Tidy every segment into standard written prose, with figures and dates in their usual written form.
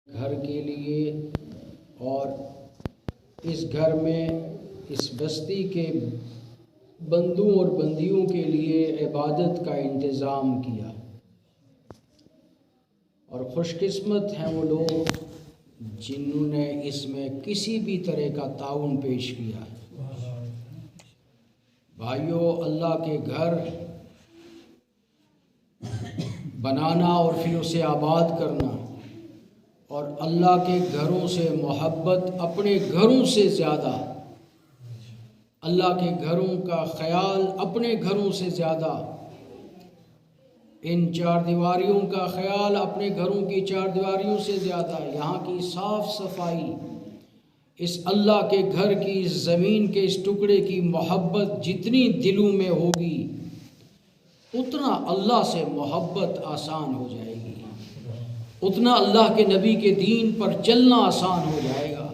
گھر کے لیے اور اس گھر میں اس بستی کے بندوں اور بندیوں کے لیے عبادت کا انتظام کیا، اور خوش قسمت ہیں وہ لوگ جنہوں نے اس میں کسی بھی طرح کا تعاون پیش کیا۔ بھائیو، اللہ کے گھر بنانا اور پھر اسے آباد کرنا اور اللہ کے گھروں سے محبت اپنے گھروں سے زیادہ، اللہ کے گھروں کا خیال اپنے گھروں سے زیادہ، ان چار دیواریوں کا خیال اپنے گھروں کی چار دیواریوں سے زیادہ، یہاں کی صاف صفائی، اس اللہ کے گھر کی، اس زمین کے اس ٹکڑے کی محبت جتنی دلوں میں ہوگی اتنا اللہ سے محبت آسان ہو جائے گی، اتنا اللہ کے نبی کے دین پر چلنا آسان ہو جائے گا۔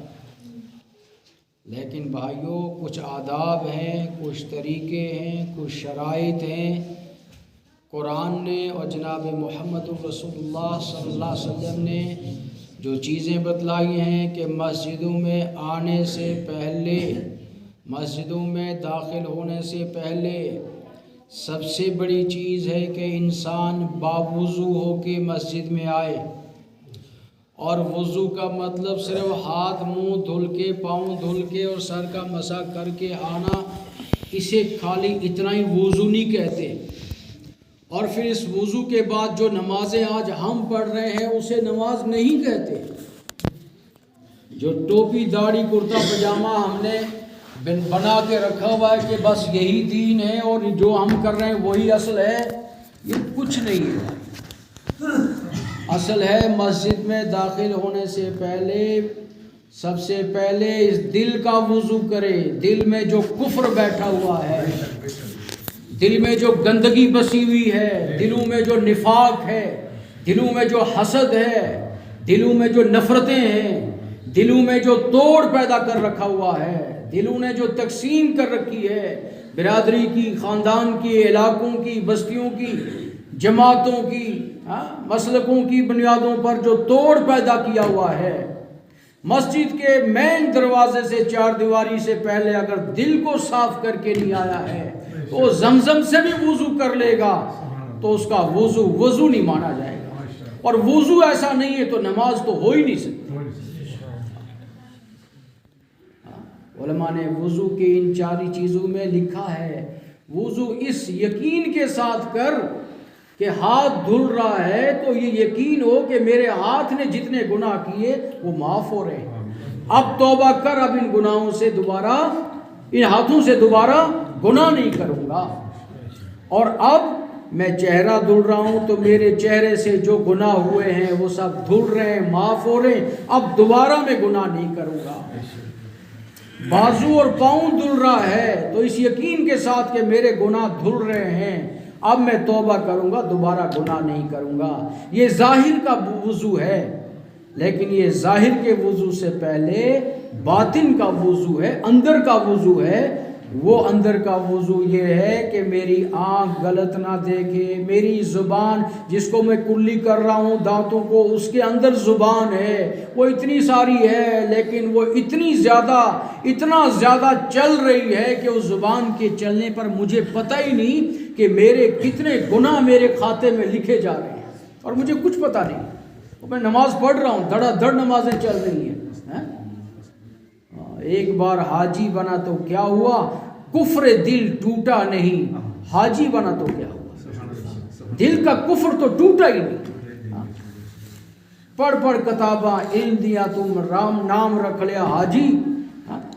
لیکن بھائیوں، کچھ آداب ہیں، کچھ طریقے ہیں، کچھ شرائط ہیں، قرآن نے اور جناب محمد رسول اللہ صلی اللہ علیہ وسلم نے جو چیزیں بتلائی ہیں کہ مسجدوں میں آنے سے پہلے، مسجدوں میں داخل ہونے سے پہلے سب سے بڑی چیز ہے کہ انسان باوضو ہو کے مسجد میں آئے، اور وضو کا مطلب صرف ہاتھ منہ دھل کے، پاؤں دھل کے اور سر کا مسح کر کے آنا، اسے خالی اتنا ہی وضو نہیں کہتے۔ اور پھر اس وضو کے بعد جو نمازیں آج ہم پڑھ رہے ہیں اسے نماز نہیں کہتے۔ جو ٹوپی داڑھی کرتا پجامہ ہم نے بنا کے رکھا ہوا ہے کہ بس یہی دین ہے اور جو ہم کر رہے ہیں وہی اصل ہے، یہ کچھ نہیں ہے۔ اصل ہے مسجد میں داخل ہونے سے پہلے سب سے پہلے اس دل کا وضو کرے۔ دل میں جو کفر بیٹھا ہوا ہے، دل میں جو گندگی بسی ہوئی ہے، دلوں میں جو نفاق ہے، دلوں میں جو حسد ہے، دلوں میں جو نفرتیں ہیں، دلوں میں جو توڑ پیدا کر رکھا ہوا ہے، دلوں نے جو تقسیم کر رکھی ہے، برادری کی، خاندان کی، علاقوں کی، بستیوں کی، جماعتوں کی، مسلکوں کی بنیادوں پر جو توڑ پیدا کیا ہوا ہے، مسجد کے مین دروازے سے چار دیواری سے پہلے اگر دل کو صاف کر کے نہیں آیا ہے تو زمزم سے بھی وضو کر لے گا تو اس کا وضو نہیں مانا جائے گا، اور وضو ایسا نہیں ہے تو نماز تو ہو ہی نہیں سکتی۔ علماء نے وضو کے ان چاری چیزوں میں لکھا ہے، وضو اس یقین کے ساتھ کر کہ ہاتھ دھل رہا ہے تو یہ یقین ہو کہ میرے ہاتھ نے جتنے گناہ کیے وہ معاف ہو رہے ہیں، اب توبہ کر، اب ان گناہوں سے دوبارہ، ان ہاتھوں سے دوبارہ گناہ نہیں کروں گا، اور اب میں چہرہ دھل رہا ہوں تو میرے چہرے سے جو گناہ ہوئے ہیں وہ سب دھل رہے ہیں، معاف ہو رہے ہیں، اب دوبارہ میں گناہ نہیں کروں گا۔ بازو اور پاؤں دھل رہا ہے تو اس یقین کے ساتھ کہ میرے گناہ دھل رہے ہیں، اب میں توبہ کروں گا، دوبارہ گناہ نہیں کروں گا۔ یہ ظاہر کا وضو ہے، لیکن یہ ظاہر کے وضو سے پہلے باطن کا وضو ہے، اندر کا وضو ہے۔ وہ اندر کا وضو یہ ہے کہ میری آنکھ غلط نہ دیکھے، میری زبان جس کو میں کلی کر رہا ہوں دانتوں کو، اس کے اندر زبان ہے، وہ اتنی ساری ہے لیکن وہ اتنا زیادہ چل رہی ہے کہ اس زبان کے چلنے پر مجھے پتہ ہی نہیں کہ میرے کتنے گناہ میرے کھاتے میں لکھے جا رہے ہیں، اور مجھے کچھ پتہ نہیں، میں نماز پڑھ رہا ہوں، دھڑا دھڑ نمازیں چل رہی ہیں۔ ایک بار حاجی بنا تو کیا ہوا، کفر دل ٹوٹا نہیں، حاجی بنا تو کیا ہوا، دل کا کفر تو ٹوٹا ہی نہیں۔ پڑھ پڑھ کتاباں علم دیا تم رام، نام رکھ لیا حاجی،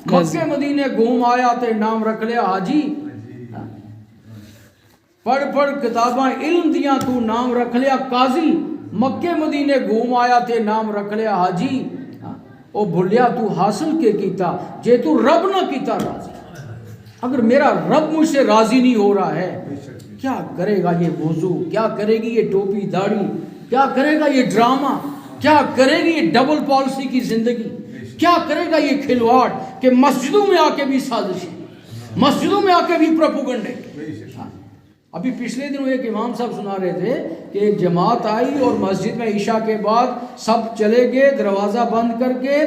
مکے مدینے گھوم آیا تے نام رکھ لیا حاجی، پڑھ پڑھ کتاباں علم دیا تو نام رکھ لیا قاضی، مکے مدینے گھوم آیا تے نام رکھ لیا حاجی، او بھولیا تو حاصل کے کیتا جے تو رب نہ کیتا راضی۔ اگر میرا رب مجھ سے راضی نہیں ہو رہا ہے، کیا کرے گا یہ وضو، کیا کرے گی یہ ٹوپی داڑھی، کیا کرے گا یہ ڈرامہ، کیا کرے گی یہ ڈبل پالیسی کی زندگی، کیا کرے گا یہ کھلواڑ کہ مسجدوں میں آ کے بھی سازشیں، مسجدوں میں آ کے بھی پروپیگنڈے۔ ابھی پچھلے دنوں ایک امام صاحب سنا رہے تھے کہ ایک جماعت آئی اور مسجد میں عشاء کے بعد سب چلے گئے دروازہ بند کر کے،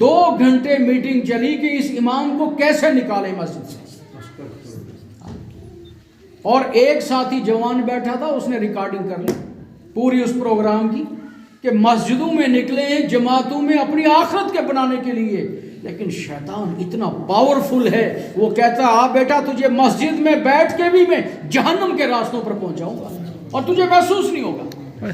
2 گھنٹے میٹنگ چلی کہ اس امام کو کیسے نکالے مسجد سے. اور ایک ساتھی جوان بیٹھا تھا، اس نے ریکارڈنگ کر لی پوری اس پروگرام کی کہ مسجدوں میں نکلے ہیں جماعتوں میں اپنی آخرت کے بنانے کے لیے، لیکن شیطان اتنا پاورفل ہے، وہ کہتا ہے بیٹا تجھے مسجد میں بیٹھ کے بھی میں جہنم کے راستوں پر پہنچاؤں گا اور تجھے محسوس نہیں ہوگا.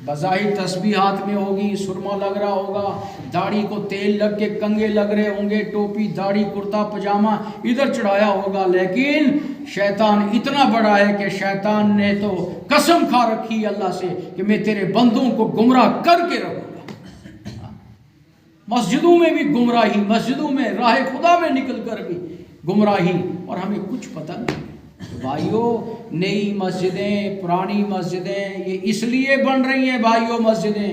بظاہر تسبیح ہاتھ میں ہوگی، سرما لگ رہا ہوگا، داڑھی کو تیل لگ کے کنگے لگ رہے ہوں گے، ٹوپی داڑھی کرتا پجامہ ادھر چڑھایا ہوگا، لیکن شیطان اتنا بڑا ہے کہ شیطان نے تو قسم کھا رکھی اللہ سے کہ میں تیرے بندوں کو گمراہ کر کے رکھوں گا. مسجدوں میں بھی گمراہی، مسجدوں میں راہ خدا میں نکل کر بھی گمراہی، اور ہمیں کچھ پتہ نہیں. بھائیوں، نئی مسجدیں، پرانی مسجدیں یہ اس لیے بن رہی ہیں بھائیوں، مسجدیں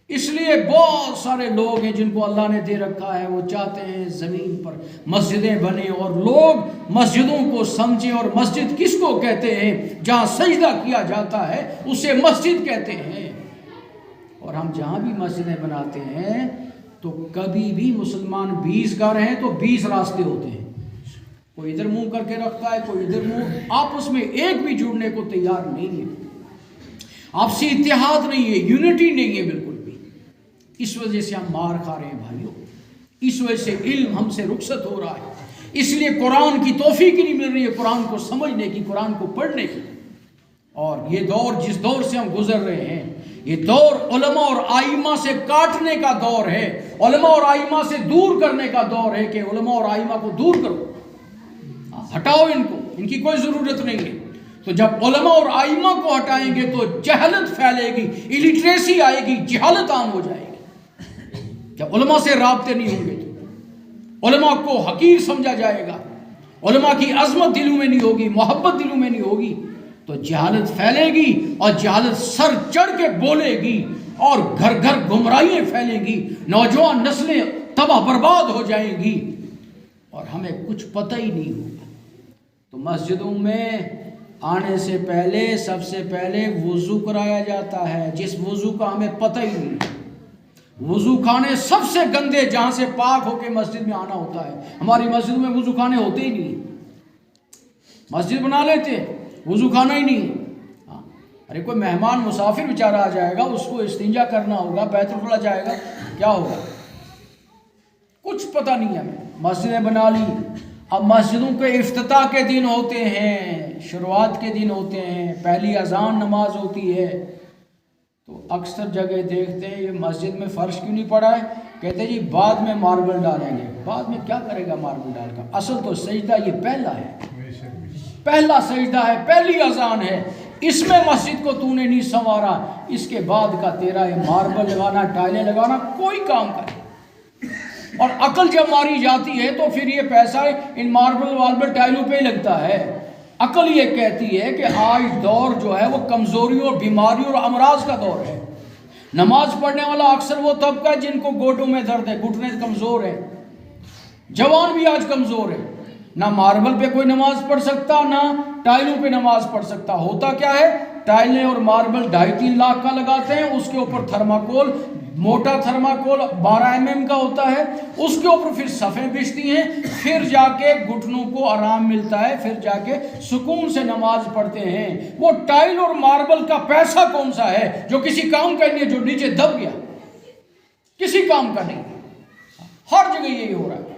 اس لیے بہت سارے لوگ ہیں جن کو اللہ نے دے رکھا ہے، وہ چاہتے ہیں زمین پر مسجدیں بنے اور لوگ مسجدوں کو سمجھیں. اور مسجد کس کو کہتے ہیں؟ جہاں سجدہ کیا جاتا ہے اسے مسجد کہتے ہیں. اور ہم جہاں بھی مسجدیں بناتے ہیں تو کبھی بھی مسلمان 20 گھر ہیں تو 20 راستے ہوتے ہیں، کوئی ادھر منہ کر کے رکھتا ہے، کوئی ادھر منہ، آپس میں ایک بھی جڑنے کو تیار نہیں ہے، آپسی اتحاد نہیں ہے، یونٹی نہیں ہے بالکل بھی. اس وجہ سے ہم مار کھا رہے ہیں بھائیوں، اس وجہ سے علم ہم سے رخصت ہو رہا ہے، اس لیے قرآن کی توفیق ہی نہیں مل رہی ہے قرآن کو سمجھنے کی، قرآن کو پڑھنے کی. اور یہ دور جس دور سے ہم گزر رہے ہیں، یہ دور علماء اور آئمہ سے کاٹنے کا دور ہے، علماء اور آئمہ سے دور کرنے کا دور ہے کہ علماء اور آئمہ کو دور کرو، ہٹاؤ ان کو، ان کی کوئی ضرورت نہیں ہے. تو جب علماء اور آئمہ کو ہٹائیں گے تو جہالت پھیلے گی، الٹریسی آئے گی، جہالت عام ہو جائے گی. جب علماء سے رابطے نہیں ہوں گے تو علماء کو حقیر سمجھا جائے گا، علماء کی عظمت دلوں میں نہیں ہوگی، محبت دلوں میں نہیں ہوگی، تو جہالت پھیلے گی اور جہالت سر چڑھ کے بولے گی اور گھر گھر گمراہیاں پھیلیں گی، نوجوان نسلیں تباہ برباد ہو جائیں گی اور ہمیں کچھ پتہ ہی نہیں ہوگا. تو مسجدوں میں آنے سے پہلے سب سے پہلے وضو کرایا جاتا ہے، جس وضو کا ہمیں پتہ ہی نہیں. وضو خانے سب سے گندے جہاں سے پاک ہو کے مسجد میں آنا ہوتا ہے، ہماری مسجد میں وضو خانے ہوتے ہی نہیں. مسجد بنا لیتے، وضو خانہ ہی نہیں. ارے کوئی مہمان مسافر بیچارہ آ جائے گا، اس کو استنجا کرنا ہوگا، بیت الخلا جائے گا، کیا ہوگا؟ کچھ پتہ نہیں ہمیں. مسجدیں بنا لی. اب مسجدوں کے افتتاح کے دن ہوتے ہیں، شروعات کے دن ہوتے ہیں، پہلی اذان نماز ہوتی ہے، تو اکثر جگہ دیکھتے ہیں یہ مسجد میں فرش کیوں نہیں پڑا ہے، کہتے ہیں جی بعد میں ماربل ڈالیں گے. بعد میں کیا کرے گا ماربل ڈال کر؟ اصل تو سجدہ یہ پہلا ہے، پہلا سجدہ ہے، پہلی اذان ہے، اس میں مسجد کو تو نے نہیں سنوارا، اس کے بعد کا تیرا یہ ماربل لگانا، ٹائلیں لگانا کوئی کام کرے. اور عقل جب ماری جاتی ہے تو پھر یہ پیسہ ان ماربل ٹائلوں پہ ہی لگتا ہے. عقل یہ کہتی ہے کہ آج دور جو ہے وہ کمزوریوں اور بیماریوں اور امراض کا دور ہے. نماز پڑھنے والا اکثر وہ طبقہ ہے جن کو گوٹوں میں درد ہے، گھٹنے کمزور ہے، جوان بھی آج کمزور ہے، نہ ماربل پہ کوئی نماز پڑھ سکتا، نہ ٹائلوں پہ نماز پڑھ سکتا. ہوتا کیا ہے، ٹائلیں اور ماربل 2.5-3 لاکھ کا لگاتے ہیں، اس کے اوپر تھرماکول، موٹا تھرماکول 12 mm کا ہوتا ہے، اس کے اوپر پھر صفیں بچتی ہیں، پھر جا کے گھٹنوں کو آرام ملتا ہے، پھر جا کے سکون سے نماز پڑھتے ہیں. وہ ٹائل اور ماربل کا پیسہ کون سا ہے جو کسی کام کا نہیں ہے، جو نیچے دب گیا، کسی کام کا نہیں. ہر جگہ یہی ہو رہا ہے.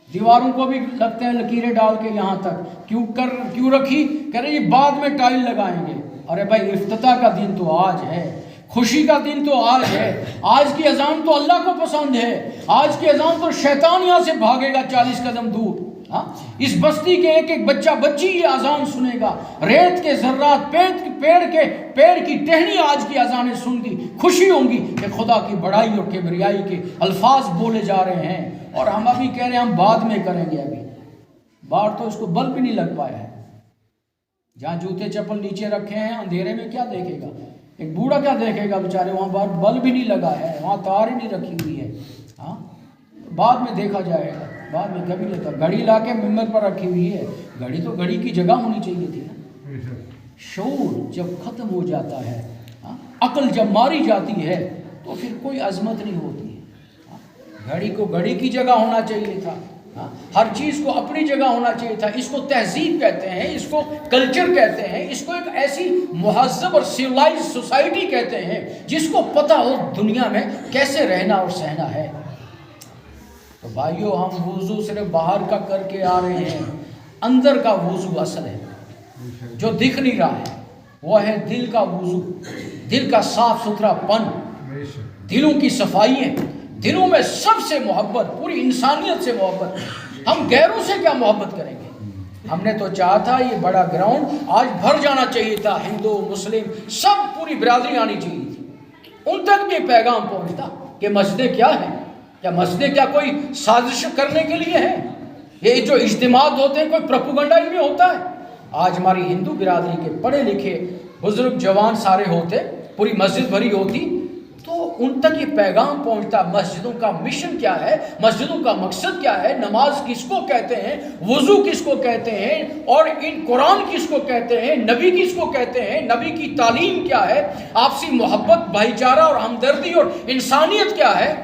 دیواروں کو بھی لگتے ہیں لکیریں ڈال کے یہاں تک، کیوں رکھی؟ کہہ رہے یہ بعد میں ٹائل لگائیں گے. ارے بھائی افتتاح کا دن تو آج ہے، خوشی کا دن تو آج ہے. آج کی اذان تو اللہ کو پسند ہے، آج کی اذان تو شیطان یہاں سے بھاگے گا 40 قدم دور. اس بستی کے ایک ایک بچہ بچی یہ اذان سنے گا، ریت کے ذرات، پیر کی ٹہنی آج کی اذانیں سن گی، خوشی ہوں گی کہ خدا کی بڑائی اور کبریائی کے الفاظ بولے جا رہے ہیں. اور ہم ابھی کہہ رہے ہیں ہم بعد میں کریں گے. ابھی باہر تو اس کو بلب بھی نہیں لگ پایا ہے، جہاں جوتے چپل نیچے رکھے ہیں اندھیرے میں کیا دیکھے گا ایک بوڑھا، کیا دیکھے گا بیچارے، وہاں باہر بلب بھی نہیں لگا ہے، وہاں تار ہی نہیں رکھی ہوئی ہے. بعد میں دیکھا جائے گا، بعد میں کبھی نہیں. گھڑی لا کے ممبر پر رکھی ہوئی ہے، گھڑی تو گھڑی کی جگہ ہونی چاہیے تھی نا. شعور جب ختم ہو جاتا ہے، عقل جب ماری جاتی ہے تو پھر کوئی عظمت نہیں ہوتی ہے۔ گھڑی کو گھڑی کی جگہ ہونا چاہیے تھا، ہر چیز کو اپنی جگہ ہونا چاہیے تھا۔ اس کو تہذیب کہتے ہیں، اس کو کلچر کہتے ہیں، اس کو ایک ایسی مہذب اور سیولائز سوسائٹی کہتے ہیں جس کو پتہ ہو دنیا میں کیسے رہنا اور سہنا ہے۔ تو بھائیو، ہم وضو صرف باہر کا کر کے آ رہے ہیں، اندر کا وضو اصل ہے جو دکھ نہیں رہا ہے، وہ ہے دل کا وضو، دل کا صاف ستھرا پن، دلوں کی صفائی ہے۔ دلوں میں سب سے محبت، پوری انسانیت سے محبت۔ ہم غیروں سے کیا محبت کریں گے؟ ہم نے تو چاہا تھا یہ بڑا گراؤنڈ آج بھر جانا چاہیے تھا، ہندو مسلم سب پوری برادری آنی چاہیے تھی، ان تک بھی پیغام پہنچتا کہ مسجدیں کیا ہیں، کیا مسجدیں کیا کوئی سازش کرنے کے لیے ہیں؟ یہ جو اجتماعات ہوتے ہیں کوئی پروپیگنڈا ان میں ہوتا ہے؟ آج ہماری ہندو برادری کے پڑھے لکھے بزرگ جوان سارے ہوتے، پوری مسجد بھری ہوتی تو ان تک یہ پیغام پہنچتا مسجدوں کا مشن کیا ہے، مسجدوں کا مقصد کیا ہے، نماز کس کو کہتے ہیں، وضو کس کو کہتے ہیں، اور ان قرآن کس کو کہتے ہیں، نبی کس کو کہتے ہیں، نبی کی تعلیم کیا ہے، آپسی محبت، بھائی چارہ اور ہمدردی اور انسانیت کیا ہے۔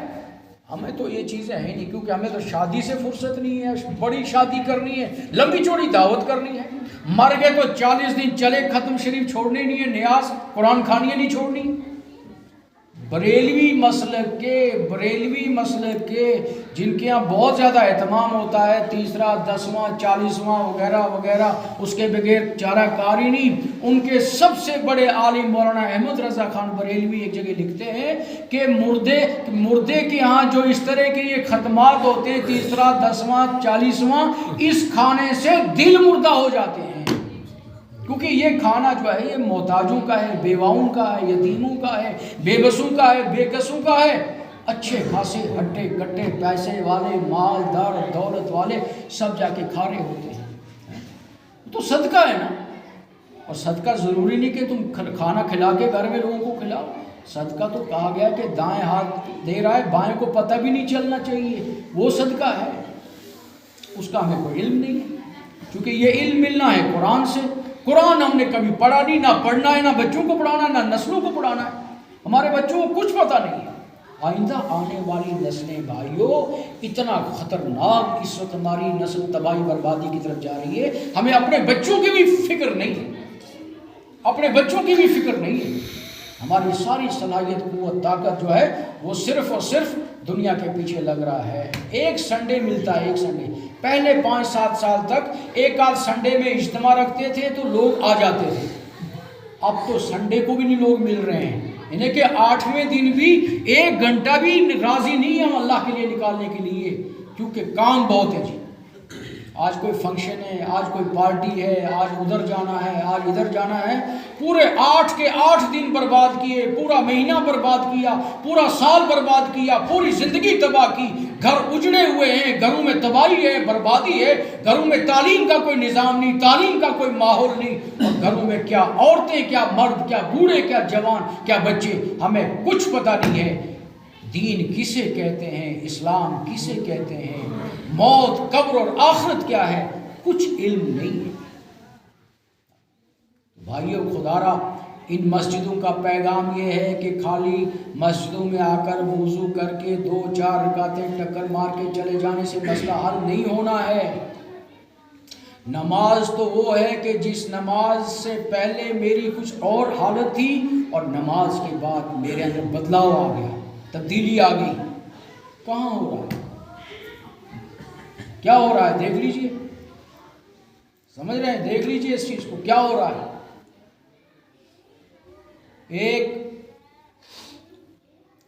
ہمیں تو یہ چیزیں ہیں نہیں، کیونکہ ہمیں تو شادی سے فرصت نہیں ہے، بڑی شادی کرنی ہے، لمبی چوڑی دعوت کرنی ہے، مر گئے تو 40 دن چلے ختم شریف چھوڑنی نہیں ہے، نیاز قرآن خوانیاں نہیں چھوڑنی۔ بریلوی مسلک کے جن کے یہاں بہت زیادہ اہتمام ہوتا ہے، تیسرا 10واں 40واں وغیرہ وغیرہ، اس کے بغیر چارہ کاری نہیں، ان کے سب سے بڑے عالم مولانا احمد رضا خان بریلوی ایک جگہ لکھتے ہیں کہ مردے کے ہاں جو اس طرح کے یہ ختمات ہوتے ہیں، تیسرا 10واں 40واں، اس کھانے سے دل مردہ ہو جاتے ہیں، کیونکہ یہ کھانا جو ہے یہ محتاجوں کا ہے، بیواؤں کا ہے، یتیموں کا ہے، بے بسوں کا ہے، بے کسوں کا ہے۔ اچھے خاصے ہٹے کٹے پیسے والے، مالدار دولت والے سب جا کے کھا رہے ہوتے ہیں۔ تو صدقہ ہے نا، اور صدقہ ضروری نہیں کہ تم کھانا کھلا کے گھر میں لوگوں کو کھلاؤ، صدقہ تو کہا گیا کہ دائیں ہاتھ دے رہا ہے بائیں کو پتہ بھی نہیں چلنا چاہیے، وہ صدقہ ہے۔ اس کا ہمیں کوئی علم نہیں ہے، کیونکہ یہ علم ملنا ہے قرآن سے۔ قرآن ہم نے کبھی پڑھا نہیں، نہ پڑھنا ہے، نہ بچوں کو پڑھانا ہے، نہ نسلوں کو پڑھانا ہے۔ ہمارے بچوں کو کچھ پتہ نہیں ہے۔ آئندہ آنے والی نسلیں بھائیوں اتنا خطرناک اس وقت ہماری نسل تباہی بربادی کی طرف جا رہی ہے، ہمیں اپنے بچوں کی بھی فکر نہیں ہے، اپنے بچوں کی بھی فکر نہیں ہے۔ ہماری ساری صلاحیت قوت طاقت جو ہے وہ صرف اور صرف دنیا کے پیچھے لگ رہا ہے۔ ایک سنڈے ملتا ہے، ایک سنڈے، پہلے 5-7 سال تک ایک آدھ سنڈے میں اجتماع رکھتے تھے تو لوگ آ جاتے تھے، اب تو سنڈے کو بھی نہیں لوگ مل رہے ہیں، انہیں کہ 8ویں دن بھی 1 گھنٹہ بھی راضی نہیں ہم اللہ کے لیے نکالنے کے لیے، کیونکہ کام بہت ہے جی۔ آج کوئی فنکشن ہے، آج کوئی پارٹی ہے، آج ادھر جانا ہے، آج ادھر جانا ہے، پورے 8 کے 8 دن برباد کیے، پورا مہینہ برباد کیا، پورا سال برباد کیا، پوری زندگی تباہ کی، گھر اجڑے ہوئے ہیں، گھروں میں تباہی ہے، بربادی ہے، گھروں میں تعلیم کا کوئی نظام نہیں، تعلیم کا کوئی ماحول نہیں، اور گھروں میں کیا عورتیں، کیا مرد، کیا بوڑھے، کیا جوان، کیا بچے، ہمیں کچھ پتہ نہیں ہے۔ دین کسے کہتے ہیں، اسلام کسے کہتے ہیں، موت، قبر اور آخرت کیا ہے، کچھ علم نہیں ہے۔ بھائیو خدارا، ان مسجدوں کا پیغام یہ ہے کہ خالی مسجدوں میں آ کر وضو کر کے 2-4 رکعتیں ٹکر مار کے چلے جانے سے مسئلہ حل نہیں ہونا ہے۔ نماز تو وہ ہے کہ جس نماز سے پہلے میری کچھ اور حالت تھی اور نماز کے بعد میرے اندر بدلاؤ آ گیا، تبدیلی آ گئی۔ کہاں ہو رہا ہے؟ کیا ہو رہا ہے؟ دیکھ لیجئے، سمجھ رہے ہیں؟ دیکھ لیجئے اس چیز کو، کیا ہو رہا ہے۔ ایک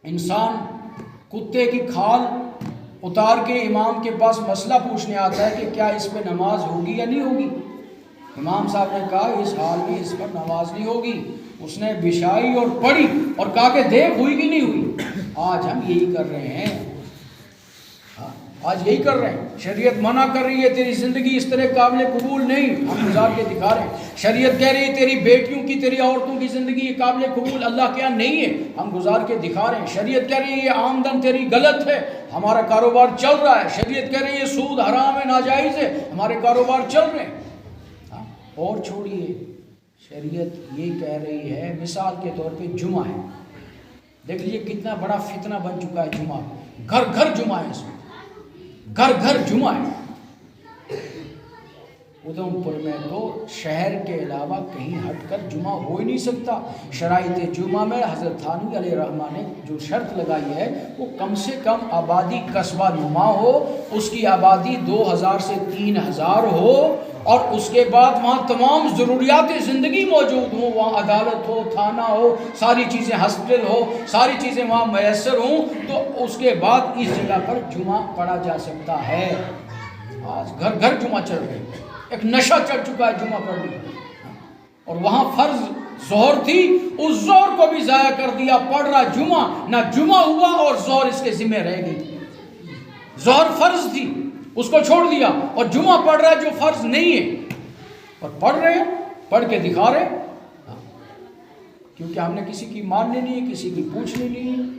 انسان کتے کی کھال اتار کے امام کے پاس مسئلہ پوچھنے آتا ہے کہ کیا اس پہ نماز ہوگی یا نہیں ہوگی۔ امام صاحب نے کہا اس حال میں اس پر نماز نہیں ہوگی۔ اس نے بچھائی اور پڑھی اور کہا کہ دیکھ ہوئی کہ نہیں ہوئی۔ آج ہم یہی کر رہے ہیں، آج یہی کر رہے ہیں۔ شریعت منع کر رہی ہے تیری زندگی اس طرح قابل قبول نہیں، ہم گزار کے دکھا رہے ہیں۔ شریعت کہہ رہی ہے تیری بیٹیوں کی، تیری عورتوں کی زندگی یہ قابل قبول اللہ کے یہاں نہیں ہے، ہم گزار کے دکھا رہے ہیں۔ شریعت کہہ رہی ہے یہ آمدن تیری غلط ہے، ہمارا کاروبار چل رہا ہے۔ شریعت کہہ رہی ہے یہ سود حرام ہے، ناجائز ہے، ہمارے کاروبار چل رہے ہیں۔ اور چھوڑیے شریعت یہ کہہ رہی ہے، مثال کے طور پہ جمعہ ہے، دیکھ لیجیے کتنا بڑا فتنہ بن چکا ہے جمعہ، گھر گھر جمعہ ہے، اس میں گھر گھر جمعہ ہے۔ ادھم پور میں تو شہر کے علاوہ کہیں ہٹ کر جمعہ ہو ہی نہیں سکتا۔ شرائط جمعہ میں حضرت تھانوی علیہ الرحمہ نے جو شرط لگائی ہے وہ کم سے کم آبادی قصبہ نما ہو، اس کی آبادی 2000 سے 3000 ہو، اور اس کے بعد وہاں تمام ضروریات زندگی موجود ہوں، وہاں عدالت ہو، تھانہ ہو، ساری چیزیں، ہاسپٹل ہو، ساری چیزیں وہاں میسر ہوں، تو اس کے بعد اس جگہ پر جمعہ پڑھا جا سکتا ہے۔ آج گھر گھر جمعہ چل رہی ہے، ایک نشہ چڑھ چکا ہے جمعہ پڑھنے، اور وہاں فرض ظہر تھی، اس ظہر کو بھی ضائع کر دیا، پڑھ رہا جمعہ، نہ جمعہ ہوا اور ظہر اس کے ذمہ رہ گئی۔ ظہر فرض تھی، اس کو چھوڑ دیا، اور جمعہ پڑھ رہا ہے جو فرض نہیں ہے، اور پڑھ رہے ہیں، پڑھ کے دکھا رہے ہیں، کیونکہ ہم نے کسی کی ماننی نہیں ہے، کسی کی پوچھنی نہیں ہے۔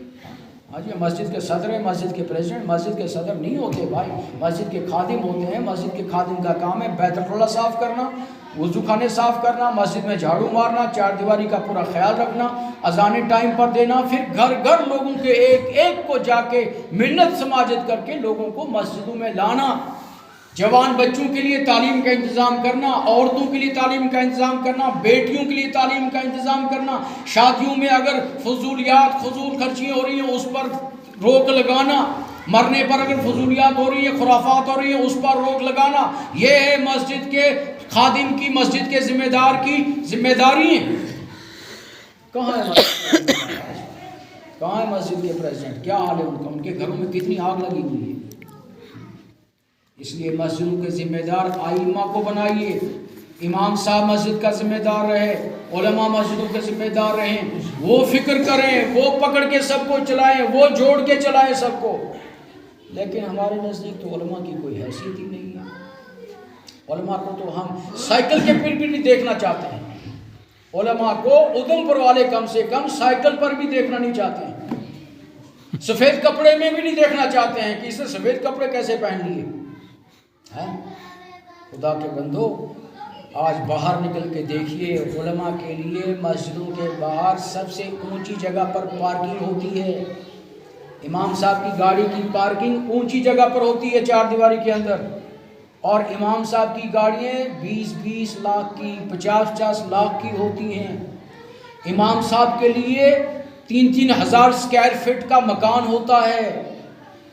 آج یہ مسجد کے صدر ہیں، مسجد کے پریزیڈنٹ، مسجد کے صدر نہیں ہوتے بھائی، مسجد کے خادم ہوتے ہیں۔ مسجد کے خادم کا کام ہے بیت الخلا صاف کرنا، وضو خانے صاف کرنا، مسجد میں جھاڑو مارنا، چار دیواری کا پورا خیال رکھنا، اذانیں ٹائم پر دینا، پھر گھر گھر لوگوں کے ایک ایک کو جا کے منت سماجت کر کے لوگوں کو مسجدوں میں لانا، جوان بچوں کے لیے تعلیم کا انتظام کرنا، عورتوں کے لیے تعلیم کا انتظام کرنا، بیٹیوں کے لیے تعلیم کا انتظام کرنا، شادیوں میں اگر فضولیات فضول خرچیاں ہو رہی ہیں اس پر روک لگانا، مرنے پر اگر فضولیات ہو رہی ہیں، خرافات ہو رہی ہیں، اس پر روک لگانا، یہ ہے مسجد کے خادم کی، مسجد کے ذمہ دار کی ذمہ داری ہیں۔ کہاں ہے مسجد کے پریزیڈنٹ؟ کیا حال ہے ان کا؟ ان کے گھروں میں کتنی آگ لگی ہوئی ہے؟ اس لیے مسجدوں کے ذمہ دار ائمہ کو بنائیے، امام صاحب مسجد کا ذمہ دار رہے، علماء مسجدوں کے ذمہ دار رہیں، وہ فکر کریں، وہ پکڑ کے سب کو چلائیں، وہ جوڑ کے چلائیں سب کو۔ لیکن ہمارے نزدیک تو علماء کی کوئی حیثیت ہی نہیں ہے۔ علماء کو تو ہم سائیکل کے پھر بھی نہیں دیکھنا چاہتے ہیں، علماء کو ادھم پور والے کم سے کم سائیکل پر بھی دیکھنا نہیں چاہتے ہیں، سفید کپڑے میں بھی نہیں دیکھنا چاہتے ہیں کہ اس نے سفید کپڑے کیسے پہن لیے۔ خدا کے بندو، آج باہر نکل کے دیکھیے، علماء کے لیے مسجدوں کے باہر سب سے اونچی جگہ پر پارکنگ ہوتی ہے۔ امام صاحب کی گاڑی کی پارکنگ اونچی جگہ پر ہوتی ہے چار دیواری کے اندر، اور امام صاحب کی گاڑیاں 20-20 لاکھ کی، 50-50 لاکھ کی ہوتی ہیں۔ امام صاحب کے لیے 3-3 ہزار اسکوائر فٹ کا مکان ہوتا ہے۔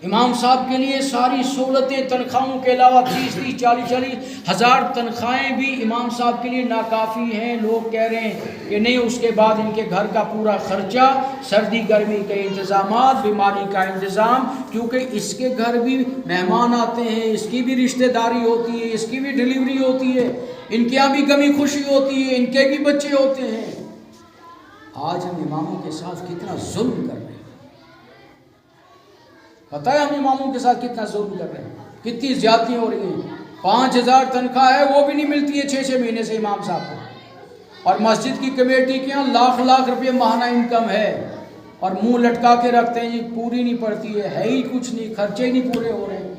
امام صاحب کے لیے ساری سہولتیں، تنخواہوں کے علاوہ 30-30 40-40 ہزار تنخواہیں بھی امام صاحب کے لیے ناکافی ہیں۔ لوگ کہہ رہے ہیں کہ نہیں، اس کے بعد ان کے گھر کا پورا خرچہ، سردی گرمی کے انتظامات، بیماری کا انتظام، کیونکہ اس کے گھر بھی مہمان آتے ہیں، اس کی بھی رشتہ داری ہوتی ہے، اس کی بھی ڈیلیوری ہوتی ہے، ان کے یہاں بھی غمی خوشی ہوتی ہے، ان کے بھی بچے ہوتے ہیں۔ آج ہم اماموں کے ساتھ کتنا ظلم کر رہے ہیں، پتہ ہے ہم اماموں کے ساتھ کتنا ظلم کر رہے ہیں، کتنی زیادتیاں ہو رہی ہیں۔ 5000 تنخواہ ہے، وہ بھی نہیں ملتی ہے 6 مہینے سے امام صاحب کو، اور مسجد کی کمیٹی کے یہاں لاکھ روپے ماہانہ انکم ہے، اور منہ لٹکا کے رکھتے ہیں، یہ پوری نہیں پڑتی ہے ہی کچھ نہیں، خرچے ہی نہیں پورے ہو رہے ہیں۔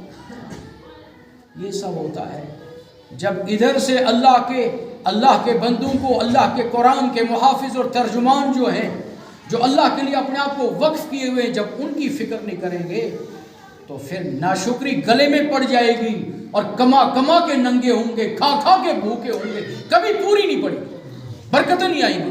یہ سب ہوتا ہے جب ادھر سے اللہ کے بندوں کو، اللہ کے قرآن کے محافظ اور ترجمان جو ہیں، جو اللہ کے لیے اپنے آپ کو وقف کیے ہوئے ہیں، جب ان کی فکر نہیں کریں گے تو پھر ناشکری گلے میں پڑ جائے گی، اور کما کے ننگے ہوں گے، کھا کے بھوکے ہوں گے، کبھی پوری نہیں پڑی، برکت نہیں آئی گی۔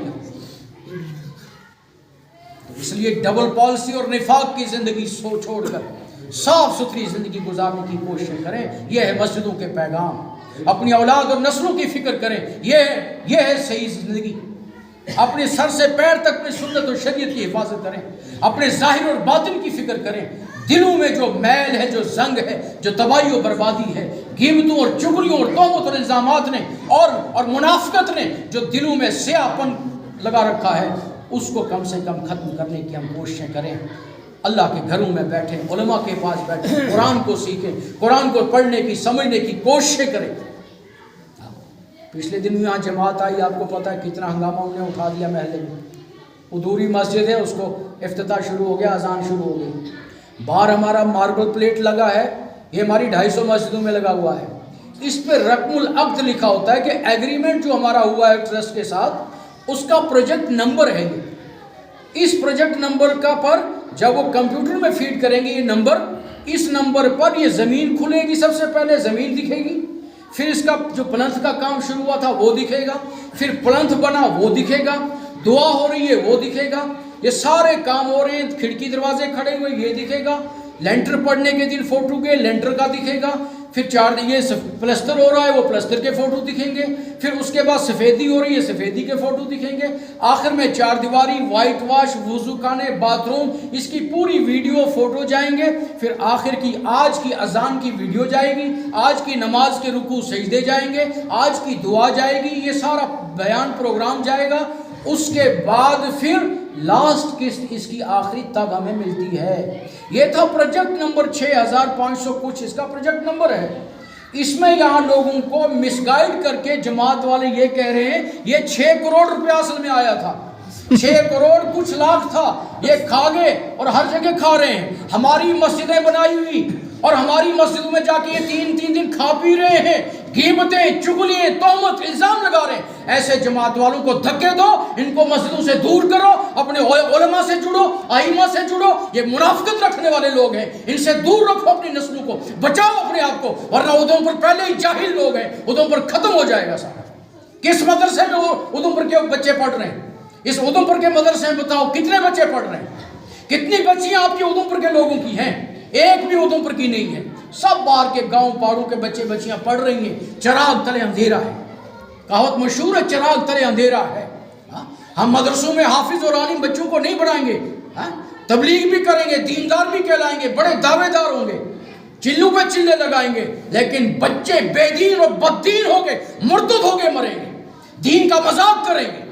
تو اس لیے ڈبل پالیسی اور نفاق کی زندگی چھوڑ کر صاف ستھری زندگی گزارنے کی کوشش کریں۔ یہ ہے مسجدوں کے پیغام۔ اپنی اولاد اور نسلوں کی فکر کریں، یہ ہے صحیح زندگی۔ اپنے سر سے پیر تک اپنی سنت اور شریعت کی حفاظت کریں، اپنے ظاہر اور باطن کی فکر کریں۔ دلوں میں جو میل ہے، جو زنگ ہے، جو تباہی و بربادی ہے، قیمتوں اور چغلیوں اور تہمت اور الزامات نے اور منافقت نے جو دلوں میں سیاہ پن لگا رکھا ہے، اس کو کم سے کم ختم کرنے کی ہم کوششیں کریں۔ اللہ کے گھروں میں بیٹھیں، علماء کے پاس بیٹھیں، قرآن کو سیکھیں، قرآن کو پڑھنے کی، سمجھنے کی کوششیں کریں۔ پچھلے دن یہاں جماعت آئی، آپ کو پتہ ہے کتنا ہنگامہ انہیں اٹھا دیا محلے میں۔ ادھوری مسجد ہے، اس کو افتتاح شروع ہو گیا، اذان شروع ہو گئی۔ باہر ہمارا ماربل پلیٹ لگا ہے، یہ ہماری 250 مسجدوں میں لگا ہوا ہے۔ اس پہ رقم العقد لکھا ہوتا ہے کہ ایگریمنٹ جو ہمارا ہوا ہے ٹرسٹ کے ساتھ، اس کا پروجیکٹ نمبر ہے یہ۔ اس پروجیکٹ نمبر کا پر جب وہ کمپیوٹر میں فیڈ کریں گے یہ نمبر، اس نمبر پر یہ زمین کھلے گی، سب سے پہلے زمین دکھے گی، پھر اس کا جو پلنتھ کا کام شروع ہوا تھا وہ دکھے گا، پھر پلنتھ بنا وہ دکھے گا، دعا ہو رہی ہے وہ دکھے گا، یہ سارے کام ہو رہے ہیں، کھڑکی دروازے کھڑے ہوئے یہ دکھے گا، لینٹر پڑنے کے دن فوٹو کے لینٹر کا دکھے گا، پھر یہ پلستر ہو رہا ہے وہ پلستر کے فوٹو دکھیں گے، پھر اس کے بعد سفیدی ہو رہی ہے سفیدی کے فوٹو دکھیں گے، آخر میں چار دیواری، وائٹ واش، وضو خانے، باتھ روم، اس کی پوری ویڈیو فوٹو جائیں گے، پھر آخر کی آج کی اذان کی ویڈیو جائے گی، آج کی نماز کے رکوع سجدے جائیں گے، آج کی دعا جائے گی، یہ سارا بیان پروگرام جائے گا۔ اس کے بعد پھر لاسٹ قسط اس کی آخری تب ہمیں ملتی ہے۔ یہ تھا پروجیکٹ نمبر 6500 کچھ اس کا پروجیکٹ نمبر ہے۔ اس میں یہاں لوگوں کو مس گائیڈ کر کے جماعت والے یہ کہہ رہے ہیں یہ 6 کروڑ روپے اصل میں آیا تھا، 6 کروڑ کچھ لاکھ تھا، یہ کھا گئے اور ہر جگہ کھا رہے ہیں۔ ہماری مسجدیں بنائی ہوئی اور ہماری مسجدوں میں جا کے یہ 3 دن کھا پی رہے ہیں، غیبتیں، چغلیاں، تہمت، الزام لگا رہے ہیں۔ ایسے جماعت والوں کو دھکے دو، ان کو مسجدوں سے دور کرو، اپنے علماء سے جڑو، ائمہ سے جڑو، یہ منافقت رکھنے والے لوگ ہیں، ان سے دور رکھو اپنی نسلوں کو، بچاؤ اپنے آپ کو، ورنہ ادھمپور پہلے ہی جاہل لوگ ہیں، ادھمپور ختم ہو جائے گا سارا۔ کس مدرسے میں ادھمپور کے بچے پڑھ رہے ہیں؟ اس ادھمپور کے مدرسے میں بتاؤ کتنے بچے پڑھ رہے ہیں؟ کتنی بچیاں آپ کے ادھمپور کے لوگوں کی ہیں؟ ایک بھی ادھمپور کی نہیں ہے، سب باہر کے گاؤں پاڑوں کے بچے بچیاں پڑھ رہی ہیں۔ چراغ تلے اندھیرا ہے، کہاوت مشہور ہے، چراغ تلے اندھیرا ہے۔ ہم مدرسوں میں حافظ اور عالم بچوں کو نہیں بڑھائیں گے، تبلیغ بھی کریں گے، دیندار بھی کہلائیں گے، بڑے دعوے دار ہوں گے، چلوں پہ چلے لگائیں گے، لیکن بچے بے دین اور بد دین ہو گے، مرتد ہو گے، مریں گے، دین کا مذاق کریں گے۔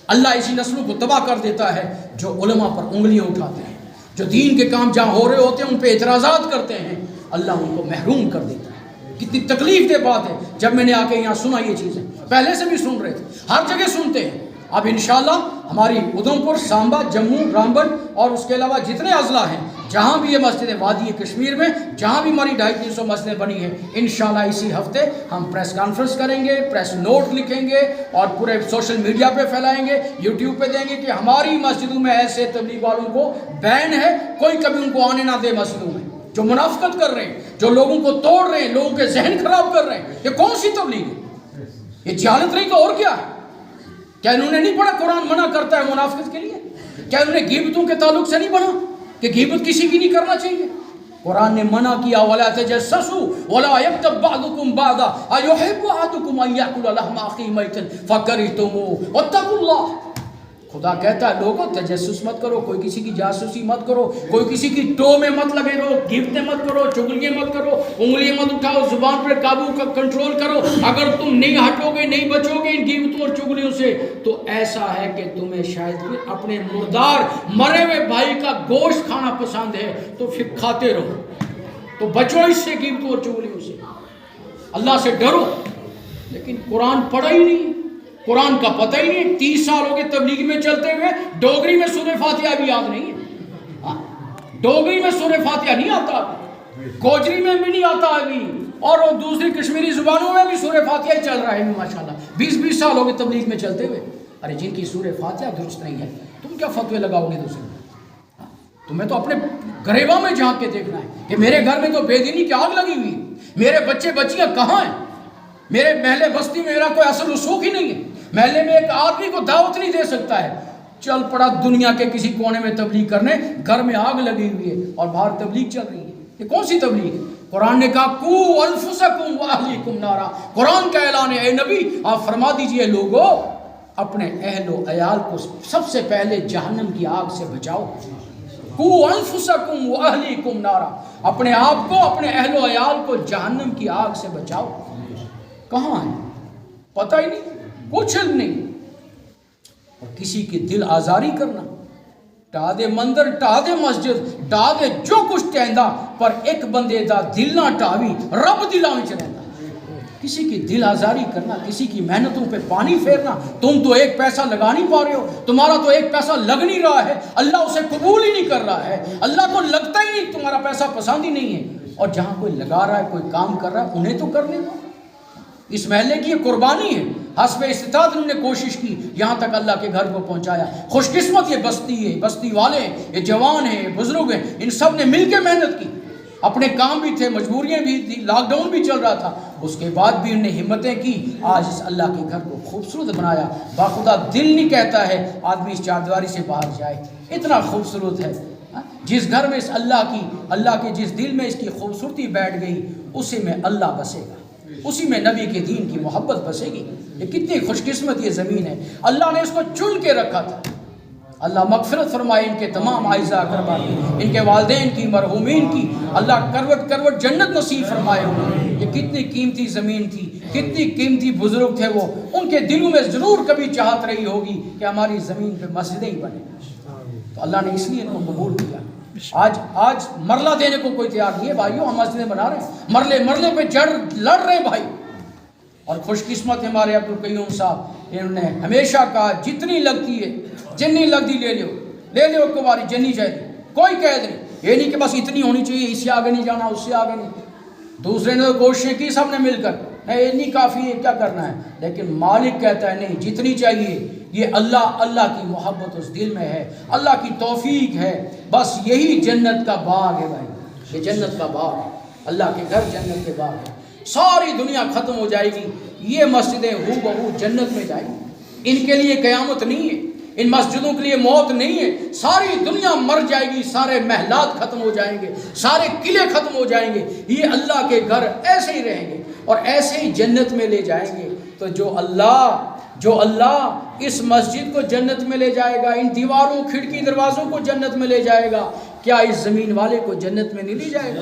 اللہ اسی نسلوں کو تباہ کر دیتا ہے جو علماء پر انگلیاں اٹھاتے ہیں، جو دین کے کام جہاں ہو رہے ہوتے ہیں ان پہ اعتراضات کرتے ہیں، اللہ ان کو محروم کر دیتا ہے۔ کتنی تکلیف دہ بات ہے، جب میں نے آ کے یہاں سنا یہ چیزیں، پہلے سے بھی سن رہے تھے، ہر جگہ سنتے ہیں۔ اب انشاءاللہ ہماری ادھمپور، سامبا، جموں، رامبن اور اس کے علاوہ جتنے اضلاع ہیں، جہاں بھی یہ مسجدیں وادی کشمیر میں جہاں بھی ہماری 250-300 مسجدیں بنی ہیں، انشاءاللہ اسی ہفتے ہم پریس کانفرنس کریں گے، پریس نوٹ لکھیں گے اور پورے سوشل میڈیا پہ پھیلائیں گے، یوٹیوب پہ دیں گے کہ ہماری مسجدوں میں ایسے تبلیغ والوں کو بین ہے، کوئی کبھی ان کو آنے نہ دے مسجدوں میں، جو منافقت کر رہے ہیں، جو لوگوں کو توڑ رہے ہیں، لوگوں کے ذہن خراب کر رہے ہیں۔ یہ کون سی تبلیغ ہے؟ یہ جہالت نہیں تو اور کیا ہے؟ کیا انہوں نے نہیں پڑھا قرآن منع کرتا ہے منافقت کے لیے؟ کیا انہوں نے غیبتوں کے تعلق سے نہیں پڑھا کہ غیبت کسی کی نہیں کرنا چاہیے؟ قرآن نے منع کیا وَلَا تَجَسَّسُوا وَلَا يَغْتَبْ بَعْضُكُمْ بَعْضًا أَيُحِبُّ أَحَدُكُمْ أَن يَأْكُلَ لَحْمَ أَخِيهِ مَيْتًا فَكَرِهْتُمُوهُ وَاتَّقُوا اللَّهَ۔ خدا کہتا ہے لوگوں تجسس مت کرو، کوئی کسی کی جاسوسی مت کرو، کوئی کسی کی ٹو میں مت لگے رہو، غیبتیں مت کرو، چغلیاں مت کرو، انگلیاں مت اٹھاؤ، زبان پر قابو کا کنٹرول کرو۔ اگر تم نہیں ہٹو گے، نہیں بچو گے ان غیبتوں اور چغلیوں سے تو ایسا ہے کہ تمہیں شاید پھر اپنے مردار مرے ہوئے بھائی کا گوشت کھانا پسند ہے تو پھر کھاتے رہو۔ تو بچو اس سے، غیبتوں اور چغلیوں سے، اللہ سے ڈرو۔ لیکن قرآن پڑھا ہی نہیں، قرآن کا پتہ ہی نہیں، 30 سال ہو گئے تبلیغ میں چلتے ہوئے، ڈوگری میں سورہ فاتحہ بھی یاد نہیں ہے، ڈوگری میں سورہ فاتحہ نہیں آتا، گوجری میں بھی نہیں آتا ابھی، اور دوسری کشمیری زبانوں میں بھی سورہ فاتحہ ہی چل رہا ہے ماشاءاللہ۔ 20 سال ہو گئے تبلیغ میں چلتے ہوئے۔ ارے جن کی سورہ فاتحہ درست نہیں ہے تم کیا فتوے لگاؤ گے دوسرے؟ تمہیں تو اپنے گریباں میں جھانک کے دیکھنا ہے کہ میرے گھر میں تو بے دینی کی آگ لگی ہوئی، میرے بچے بچیاں کہاں ہیں؟ میرے محلے بستی میں میرا کوئی اثر رسوخ ہی نہیں ہے، محلے میں ایک آدمی کو دعوت نہیں دے سکتا ہے، چل پڑا دنیا کے کسی کونے میں تبلیغ کرنے، گھر میں آگ لگی ہوئی ہے اور باہر تبلیغ چل رہی ہے۔ یہ کون سی تبلیغ ہے؟ قرآن نے کہا قُوا أَنفُسَكُمْ وَأَهْلِيكُمْ نَارًا، قرآن کا اعلان ہے، اے نبی آپ فرما دیجئے لوگوں اپنے اہل و عیال کو سب سے پہلے جہنم کی آگ سے بچاؤ۔ قُوا أَنفُسَكُمْ وَأَهْلِيكُمْ نَارًا، اپنے آپ کو، اپنے اہل و عیال کو جہنم کی آگ سے بچاؤ۔ کہاں ہے؟ پتہ ہی نہیں، کچھ علم نہیں۔ اور کسی کی دل آزاری کرنا، ٹا دے مندر، ٹا دے مسجد، ٹا دے جو کچھ ٹہندا، پر ایک بندے دا دل نہ ٹاوی، رب دلاں وچ رہندا۔ کسی کی دل آزاری کرنا، کسی کی محنتوں پہ پانی پھیرنا، تم تو ایک پیسہ لگا نہیں پا رہے ہو، تمہارا تو ایک پیسہ لگ نہیں رہا ہے، اللہ اسے قبول ہی نہیں کر رہا ہے، اللہ کو لگتا ہی نہیں، تمہارا پیسہ پسند ہی نہیں ہے۔ اور جہاں کوئی لگا رہا ہے، کوئی کام کر رہا ہے، انہیں تو کرنے دو۔ اس محلے کی یہ قربانی ہے، حسب استطاعت انہوں نے کوشش کی، یہاں تک اللہ کے گھر کو پہنچایا۔ خوش قسمت یہ بستی ہے، بستی والے ہیں، یہ جوان ہیں، بزرگ ہیں، ان سب نے مل کے محنت کی، اپنے کام بھی تھے، مجبوریاں بھی تھی، لاک ڈاؤن بھی چل رہا تھا، اس کے بعد بھی انہوں نے ہمتیں کی، آج اس اللہ کے گھر کو خوبصورت بنایا۔ باخدا دل نہیں کہتا ہے آدمی اس چاردیواری سے باہر جائے، اتنا خوبصورت ہے۔ جس گھر میں اس اللہ کے جس دل میں اس کی خوبصورتی بیٹھ گئی، اسی میں اللہ بسے گا، اسی میں نبی کے دین کی محبت بسے گی۔ یہ کتنی خوش قسمت یہ زمین ہے، اللہ نے اس کو چن کے رکھا تھا۔ اللہ مغفرت فرمائے ان کے تمام اعزاء اقربا کی، ان کے والدین کی، مرحومین کی، اللہ کروٹ کروٹ جنت نصیب فرمائے انہیں۔ یہ کتنی قیمتی زمین تھی، کتنی قیمتی بزرگ تھے وہ، ان کے دلوں میں ضرور کبھی چاہت رہی ہوگی کہ ہماری زمین پہ مسجدیں ہی بنیں، تو اللہ نے اس لیے ان کو قبول کیا۔ آج مرلہ دینے کو کوئی تیار نہیں ہے بھائیو، ہم مسجدیں بنا رہے ہیں، مرلے پہ لڑ رہے ہیں بھائی۔ اور خوش قسمت ہمارے عبدالقیوم صاحب، انہوں نے ہمیشہ کہا جتنی لگتی ہے، جنی لگتی لے لو کباری جنی چاہیے، کوئی قید نہیں، یہ نہیں کہ بس اتنی ہونی چاہیے، اس سے آگے نہیں جانا، اس سے آگے نہیں۔ دوسرے نے تو کوششیں کی، سب نے مل کر، نہیں یہ نہیں کافی ہے، کیا کرنا ہے، لیکن مالک کہتا ہے نہیں جتنی چاہیے، یہ اللہ کی محبت اس دل میں ہے، اللہ کی توفیق ہے، بس یہی جنت کا باغ ہے بھائی، یہ جنت کا باغ ہے، اللہ کے گھر جنت کے باغ ہے۔ ساری دنیا ختم ہو جائے گی، یہ مسجدیں ہو بہو جنت میں جائیں گی، ان کے لیے قیامت نہیں ہے، ان مسجدوں کے لیے موت نہیں ہے، ساری دنیا مر جائے گی، سارے محلات ختم ہو جائیں گے، سارے قلعے ختم ہو جائیں گے، یہ اللہ کے گھر ایسے ہی رہیں گے اور ایسے ہی جنت میں لے جائیں گے۔ تو جو اللہ اس مسجد کو جنت میں لے جائے گا، ان دیواروں کھڑکی دروازوں کو جنت میں لے جائے گا، کیا اس زمین والے کو جنت میں نہیں لے جائے گا؟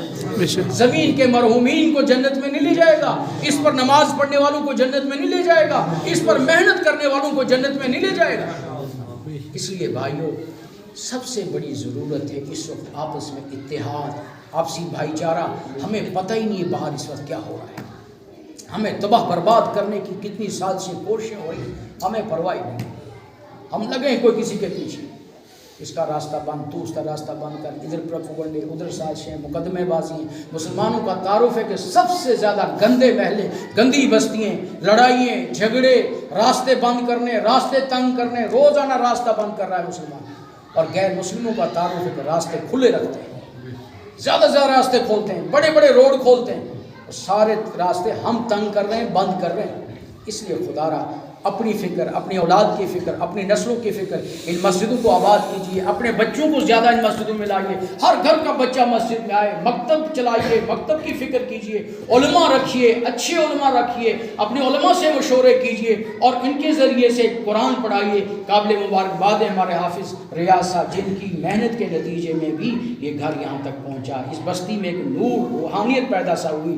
زمین کے مرحومین کو جنت میں نہیں لے جائے گا؟ اس پر نماز پڑھنے والوں کو جنت میں نہیں لے جائے گا؟ اس پر محنت کرنے والوں کو جنت میں نہیں لے جائے گا؟ اس لیے بھائیوں، سب سے بڑی ضرورت ہے اس وقت آپس میں اتحاد، آپسی بھائی چارہ۔ ہمیں پتہ ہی نہیں ہے باہر اس وقت کیا ہو رہا ہے، ہمیں تباہ برباد کرنے کی کتنی سازشیں کوششیں ہو رہی ہیں، ہمیں پرواہ نہیں، ہم لگے ہیں کوئی کسی کے پیچھے، اس کا راستہ بند، تو اس کا راستہ بند کر، ادھر پروپیگنڈے، ادھر سازشیں، مقدمے بازی ہیں۔ مسلمانوں کا تعارف ہے کہ سب سے زیادہ گندے محلے، گندی بستیاں، لڑائیاں، جھگڑے، راستے بند کرنے، راستے تنگ کرنے، روزانہ راستہ بند کر رہا ہے مسلمان۔ اور غیر مسلموں کا تعارف ہے کہ راستے کھلے رکھتے ہیں، زیادہ سے زیادہ راستے کھولتے ہیں، بڑے بڑے روڈ کھولتے ہیں، سارے راستے ہم تنگ کر رہے ہیں، بند کر رہے ہیں۔ اس لیے خدا را اپنی فکر، اپنی اولاد کی فکر، اپنی نسلوں کی فکر، ان مسجدوں کو آباد کیجیے، اپنے بچوں کو زیادہ ان مسجدوں میں لائیے، ہر گھر کا بچہ مسجد میں آئے، مکتب چلائیے، مکتب کی فکر کیجیے، علماء رکھیے، اچھے علماء رکھیے، اپنے علماء سے مشورے کیجیے اور ان کے ذریعے سے قرآن پڑھائیے۔ قابل مبارکباد ہے ہمارے حافظ ریاض صاحب، جن کی محنت کے نتیجے میں بھی یہ گھر یہاں تک پہنچا، اس بستی میں ایک نور، روحانیت پیدا سا ہوئی،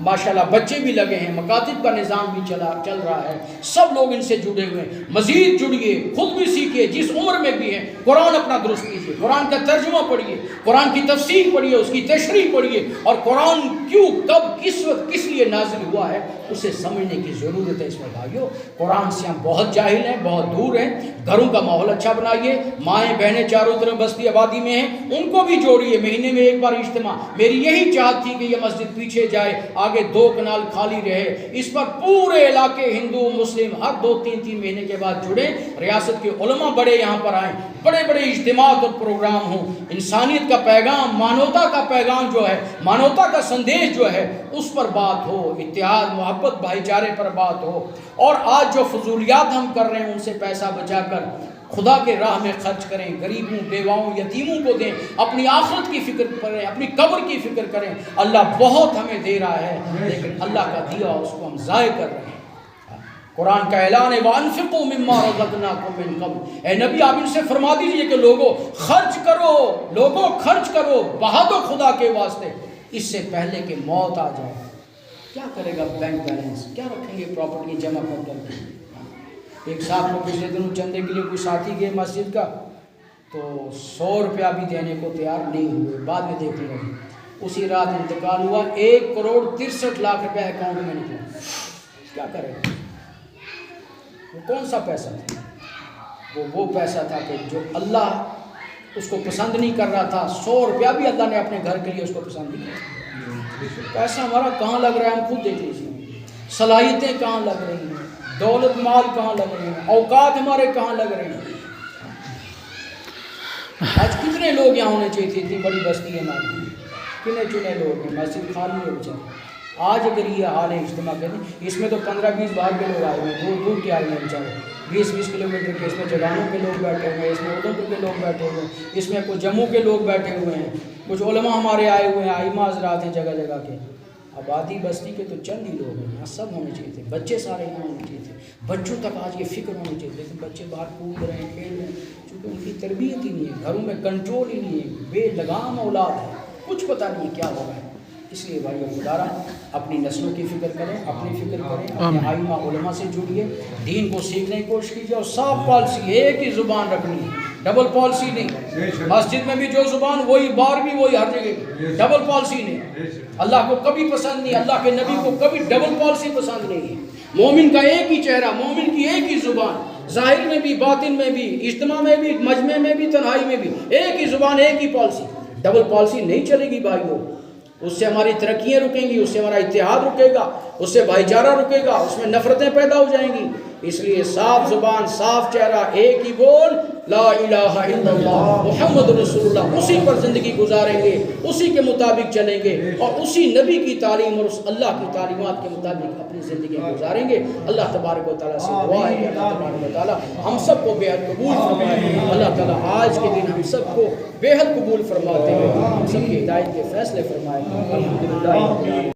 ماشاءاللہ بچے بھی لگے ہیں، مکاتب کا نظام بھی چل رہا ہے، سب لوگ ان سے جڑے ہوئے ہیں۔ مزید جڑیے، خود بھی سیکھیے، جس عمر میں بھی ہیں قرآن اپنا درست کیجیے، قرآن کا ترجمہ پڑھیے، قرآن کی تفسیر پڑھیے، اس کی تشریح پڑھیے، اور قرآن کیوں، کب، کس وقت، کس لیے نازل ہوا ہے اسے سمجھنے کی ضرورت ہے۔ اس میں بھائیو، قرآن سے ہم بہت جاہل ہیں، بہت دور ہیں۔ گھروں کا ماحول اچھا بنائیے، مائیں بہنیں چاروں طرف بستی آبادی میں ہیں، ان کو بھی جوڑیے، مہینے میں ایک بار اجتماع۔ میری یہی چاہت تھی کہ یہ مسجد پیچھے جائے، آگے 2 کنال خالی رہے، اس پر پورے علاقے ہندو مسلم ہر 2-3 مہینے کے بعد جڑے، ریاست کے علماء بڑے یہاں پر آئیں، بڑے بڑے اجتماعات اور پروگرام ہوں، انسانیت کا پیغام، مانوتا کا پیغام جو ہے، مانوتا کا سندیش جو ہے اس پر بات ہو، اتحاد، محبت، بھائی چارے پر بات ہو۔ اور آج جو فضولیات ہم کر رہے ہیں ان سے پیسہ بچا کر خدا کے راہ میں خرچ کریں، غریبوں، بیواؤں، یتیموں کو دیں، اپنی آخرت کی فکر کریں، اپنی قبر کی فکر کریں۔ اللہ بہت ہمیں دے رہا ہے، لیکن اللہ کا دیا اس کو ہم ضائع کر رہے ہیں۔ قرآن کا اعلان ہے وَأَنفِقُوا مِمَّا رَزَقْنَاكُم مِّن قَبْلُ، اے نبی آپ ان سے فرما دیجئے کہ لوگوں خرچ کرو، بہا دو خدا کے واسطے، اس سے پہلے کہ موت آ جائے۔ کیا کرے گا بینک بیلنس، کیا رکھیں گے پراپرٹی جمع کر کے؟ ایک صاحب کو پچھلے دنوں چندے کے لیے کوئی ساتھی گئے مسجد کا، تو 100 روپیہ بھی دینے کو تیار نہیں ہوئے، بعد میں دیکھنے لگے، اسی رات انتقال ہوا، 1,63,00,000 روپیہ اکاؤنٹ میں نکلا۔ کیا کرے گا؟ وہ کون سا پیسہ تھا؟ وہ پیسہ تھا کہ جو اللہ اس کو پسند نہیں کر رہا تھا۔ 100 روپیہ بھی اللہ نے اپنے گھر کے لیے اس کو پسند نہیں کیا۔ پیسہ ہمارا کہاں لگ رہا ہے ہم خود دیکھ لیجیے۔ صلاحیتیں کہاں لگ رہی ہیں, دولت مال کہاں لگ رہے ہیں, اوقات ہمارے کہاں لگ رہے ہیں. آج کتنے لوگ یہاں ہونے چاہیے تھے, اتنی بڑی بستی ہے ہماری, کتنے چنے لوگ ہیں, مسجد خالی ہے بیچارے. آج اگر یہ حال ہے اجتماع کے دن, اس میں تو 15-20 باہر کے لوگ آئے ہوئے ہیں, دور دور کے آئے ہوئے ہیں بیچارے, 20-20 کلومیٹر کے. اس میں جگانوں کے لوگ بیٹھے ہوئے ہیں, اس میں ادھمپور کے لوگ بیٹھے ہوئے ہیں, اس میں کچھ جموں کے لوگ بیٹھے ہوئے ہیں, کچھ علماء ہمارے آئے ہوئے ہیں, ائمہ حضرات ہیں جگہ جگہ کے. آبادی بستی کے تو چند ہی لوگ ہیں, یہاں سب ہونے چاہیے تھے, بچے سارے یہاں ہونے چاہیے تھے, بچوں تک آج یہ فکر ہونی چاہیے. لیکن بچے باہر کود رہے ہیں, کھیل رہے ہیں, چونکہ ان کی تربیت ہی نہیں ہے, گھروں میں کنٹرول ہی نہیں ہے, بے لگام اولاد ہے, کچھ پتہ نہیں ہے کیا ہو رہا ہے. اس لیے بھائی خدا اپنی نسلوں کی فکر کریں, اپنی فکر کریں, اپنے ائمہ علماء سے جڑیے, دین کو سیکھنے کی کوشش کیجیے, اور صاف پالیسی, ایک ہی زبان رکھنی ہے, ڈبل پالیسی نہیں. مسجد میں بھی جو زبان وہی, باہر بھی وہی, ہر جگہ ڈبل پالیسی نہیں. اللہ کو کبھی پسند نہیں, اللہ کے نبی کو کبھی ڈبل پالیسی پسند نہیں ہے. مومن کا ایک ہی چہرہ, مومن کی ایک ہی زبان, ظاہر میں بھی, باطن میں بھی, اجتماع میں بھی, مجمع میں بھی, تنہائی میں بھی, ایک ہی زبان, ایک ہی پالیسی. ڈبل پالیسی نہیں چلے گی بھائیو. اس سے ہماری ترقیاں رکیں گی, اس سے ہمارا اتحاد رکے گا, اس سے بھائی چارہ رکے گا, اس میں نفرتیں پیدا ہو جائیں گی. اس لیے صاف زبان, صاف چہرہ, ایک ہی بول, لا الہ الا اللہ محمد رسول اللہ, اسی پر زندگی گزاریں گے, اسی کے مطابق چلیں گے, اور اسی نبی کی تعلیم اور اس اللہ کی تعلیمات کے مطابق اپنی زندگی گزاریں گے. اللہ تبارک و تعالیٰ سے دعا ہے کہ اللہ تبارک و تعالیٰ ہم سب کو بے حد قبول فرمائے. اللہ تعالیٰ آج کے دن ہم سب کو بے حد قبول فرماتے ہوئے ہم سب کی ہدایت کے فیصلے فرمائے. الحمدللہ.